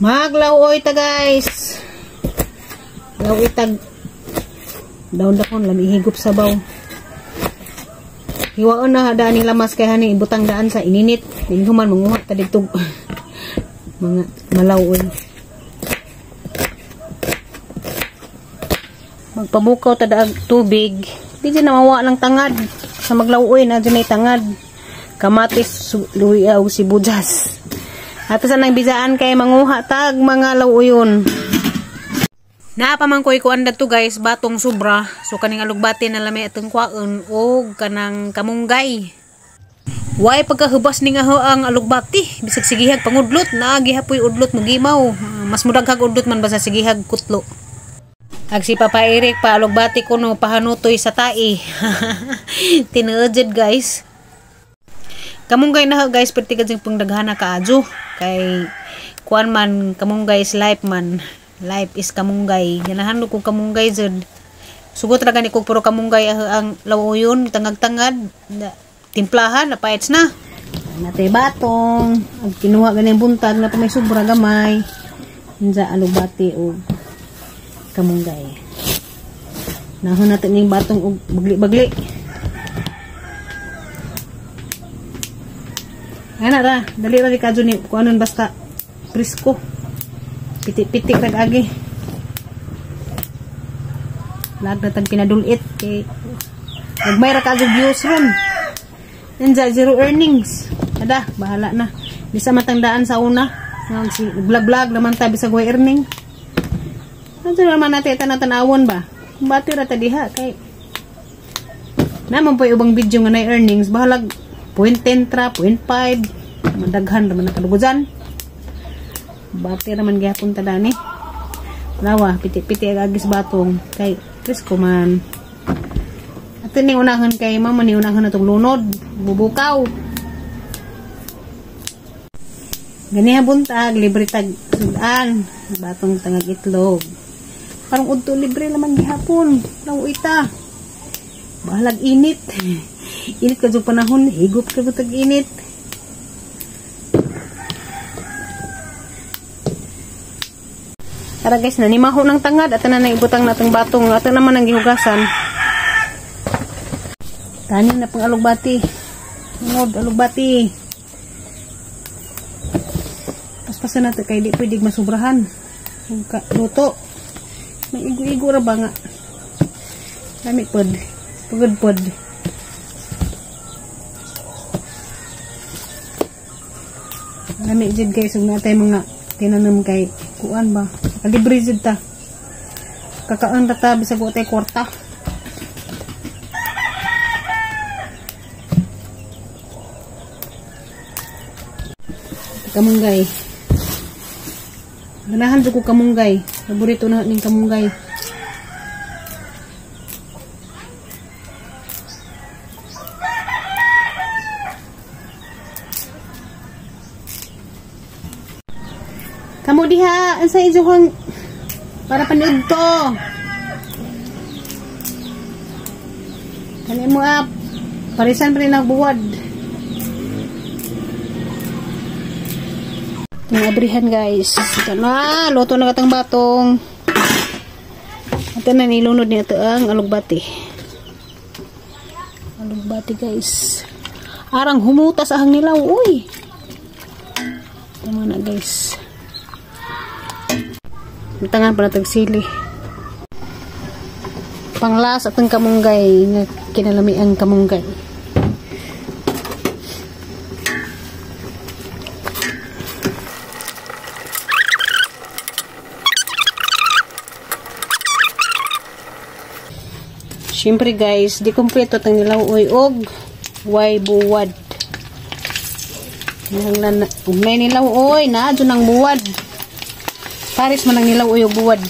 Maglawoy ta guys. Lawoy tag daon dakon lami higop sabaw. Hiwaon na daan ni lamas kay hani ibutang daan sa ininit. Human manguha ta dito. Mga malawoy. Magpabukaw ta daag tubig. Di na mawa lang tangad sa maglawoy na dyan ay tangad. Kamatis, luya o sibuyas. Ato sa nang bizaan kay manguha tag mga lawoyon. Napamangkoy ko anda to guys, batong sobra. So kaning alugbati na lami atong kwaon og kanang kamunggay. Way pagkahubas ni nga ho ang alugbati, bisag sigihag pangudlot na gihapoy udlot mo gimaw. Mas mudaghag udlot man basta sigihag kutlo. Ag si Papa Eric pa alugbati ko no pahanutoy sa tai. Tinuod guys. Kamunggay na ho guys, perti kadzing pangdaghana kaadyo kay kuan man kamunggay is life man. Life is kamunggay. Ganahan ko kamunggay jud. Sugot ra gani ko puro kamunggay ang lawoyon tangag-tangad. Timplahan na paits na. Natay batong. Ang kinuha gani buntag na pa may sobra gamay. Unsa alugbati o kamunggay. Nahon natin ning batong og bagli-bagli. Ana ra, dali ra di kadyo ni kuanon basta presko. Pitik-pitik rag agi. Lag na tag pinadulit kay nagmay ra kadyo views ron. Enza zero earnings. Ada, bahala na. Bisa matandaan sa una. Vlog-vlog naman ta bisag way earning. Ano naman natin tanawon ba? Bati ra ta diha kay naman po ubang video nga na earnings bahalag 0.10 tra, 0.5 madaghan naman nakalugudan. Bati naman gyapon ta dani. Nawa, piti-piti agis batong kay presko man. Ato ning unahan kay mama ni unahan natong lunod, bubukaw. Ganiha buntag libre tag sudan, batong tangag itlog. Parang udto libre naman gihapon. Lawoy ta. Bahalag init. Init ka sa panahon, higop ka tag init. Tara guys, nanimaho ng tangad at na naibutang natong batong at naman ang gihugasan. Tanin na pang alugbati. Ngod alugbati. Paspasan natin kay di pwede masubrahan. Luto. May igo-igo ra ba nga. Lami pod. Pugod pod. Lami jud guys, ug natay mga tinanam kay kuan ba. Kalibre jud ta. Kakaan ra ta bisag wa tay kwarta. Kamunggay. Ganahan jud ko kamunggay. Paborito na ning kamunggay. Kamu diha, ang sa ijuhang para panood to. Kani mo up. Parisan pa rin nagbuwad. Mga abrihan guys. Ito na, luto na katang batong. Ito na nilunod niya ito ang alugbati. Alugbati guys. Arang humutas ahang nilaw. Uy. Tama na guys. Tangan pa natag sili. Panglas atong kamunggay nga kinalami ang kamunggay. Siyempre guys, di kompleto tang nilawoy og way buwad. Nanglan ug may nilawoy na adyo nang buwad. Paris man ang nilawoy og buwad.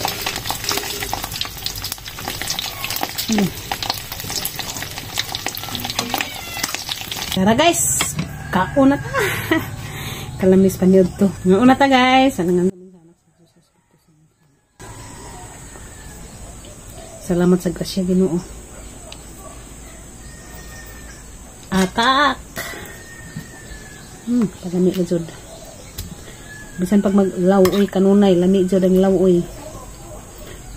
Tara guys, kauna ta. Kalamis pa niyo to. Una ta guys. Salamat sa grasya Ginoo. Atak. Pagani ka jud. Bisan pag maglaway kanunay, lami jud ang laway.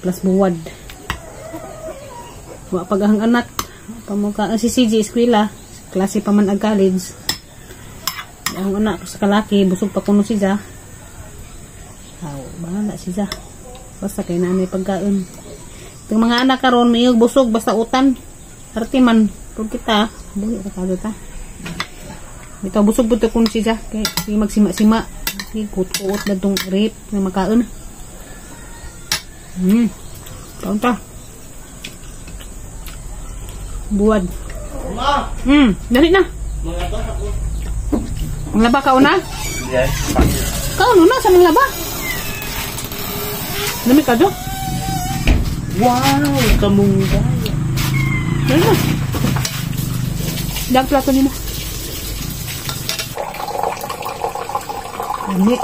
Plus buwad. Wa pag ang anak, pamuka si CJ eskwela, klase pa man ag college. Ang anak sa kalaki, busog pa kuno siya. Bahala siya. Basta kay nanay pagkaon. Itong mga anak karon mayog busog basta utan. Arte man pud kita, dili ra kado ta. Bitaw busog pud kun siya kay magsima-sima. Kuot-kuot na itong rip na makaon. Kaon ta. Buwad. Dali na. Ang laba ka una? Yes. Kaon una sa mga laba. Dami ka do? Wow, kamunggay. Dali na. Dag plato nimo. Dami.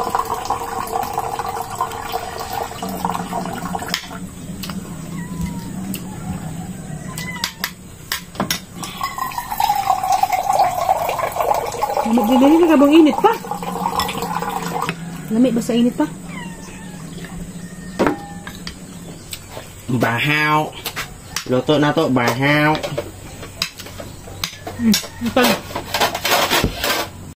Dili ka bang init pa? Lami ba sa init pa? Bahaw. Luto na to, bahaw. Pag